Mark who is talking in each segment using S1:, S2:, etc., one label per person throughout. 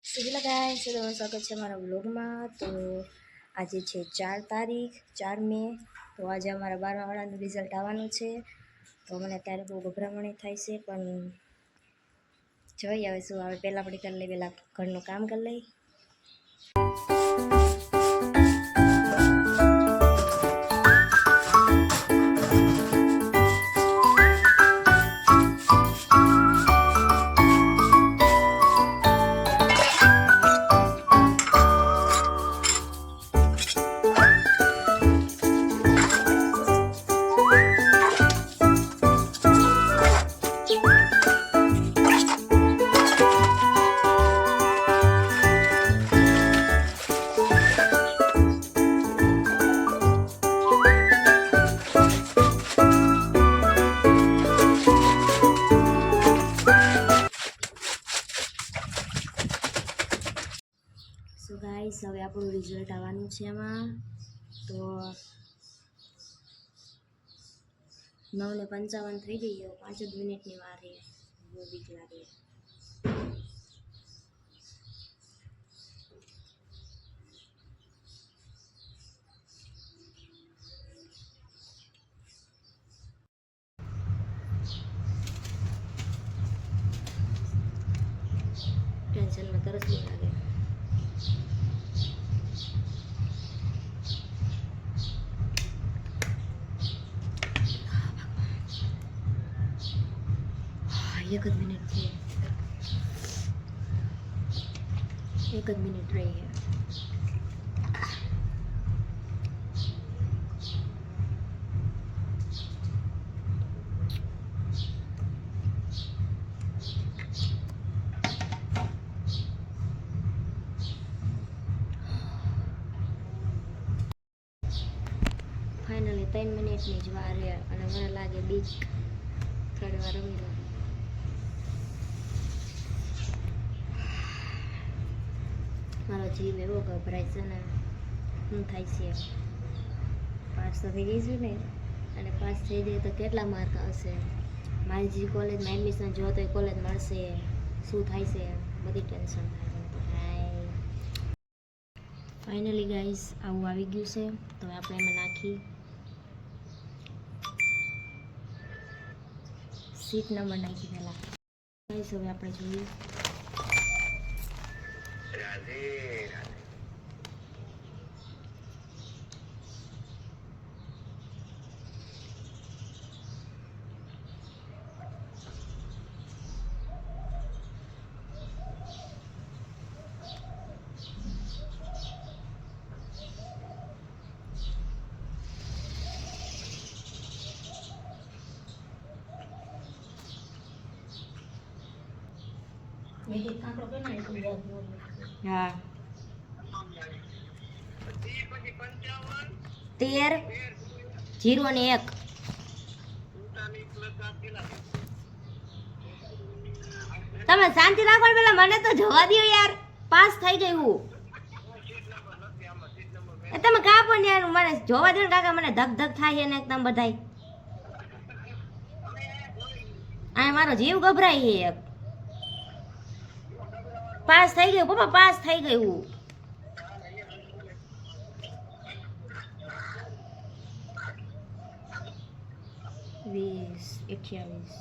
S1: Hello guys, તમારું સ્વાગત છે મારા વ્લોગમાં। તો આજે છે 4 તારીખ 4 મે। તો આજે અમારા 12મા વાળાનું રિઝલ્ટ આવવાનું છે। તો મને અત્યારે બહુ ગભરામણી થાય છે, પણ જોઈએ હવે શું આવે। પહેલાં આપણે કરી લઈએ, પહેલાં ઘરનું કામ કરી લઈએ। સો ગાઈસ, હવે આપણું રિઝલ્ટ આવવાનું છે એમાં। તો 9:55 થઈ ગયો, 5 જ મિનિટની વાર છે। બહુ બીક લાગે। ટેન્શનમાં તરસ નહીં લાગે। એક જ મિનિટ છે, એક જ મિનિટ રહી છે। ફાઇનલી 3 મિનિટની જ વાર છે, અને મને લાગે બીક થોડી વાર રમી લો। મારો જીવ એવો ગભરાય છે ને, શું થાય છે। પાસ તો થઈ ગઈ છું ને, અને પાસ થઈ જાય તો કેટલા માર્ક આવશે, મારી જે કોલેજમાં એડમિશન જો તો એ કોલેજ મળશે, શું થાય છે, બધી ટેન્શન થાય। ફાઇનલી ગાઈસ, આવું આવી ગયું છે। તો આપણે એમાં નાખી સીટ નંબર નાખી પહેલાં ગાઈસ। હવે આપણે જોઈએ હા 13 0 અને 1 તમે શાંતિ રાખો પેલા, મને તો જવા દો યાર, પાસ થઈ ગઈ હું। તમે કા પણ યાર મને જોવા દો ને કાકા, મને ધક ધક થાય છે ને એકદમ બધાય। આ મારો જીવ ગભરાય છે। એક પાસ થઈ ગયું પપ્પા, પાસ થઈ ગયું। 20 28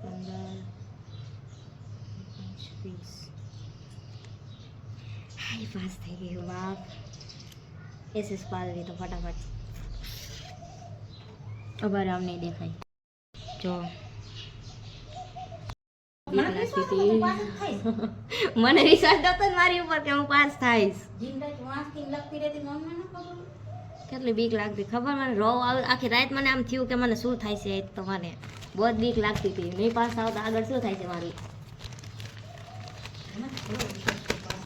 S1: 15 20 હાય, પાસ થઈ ગયું બાપ। એસએસ પાડવી તો ફટાફટ, ખબર આમ નહીં દેખાય જો। મને વિશ્વાસ નતો મારી ઉપર કે હું પાસ થાઈશ। કેટલી બીક લાગતી ખબર, મને રોવ આખી રાત મને આમ થયું કે મને શું થાય છે। તો મને બહુ જ બીક લાગતી હતી, નહીં પાસ થાવ તો આગળ શું થાય છે મારી।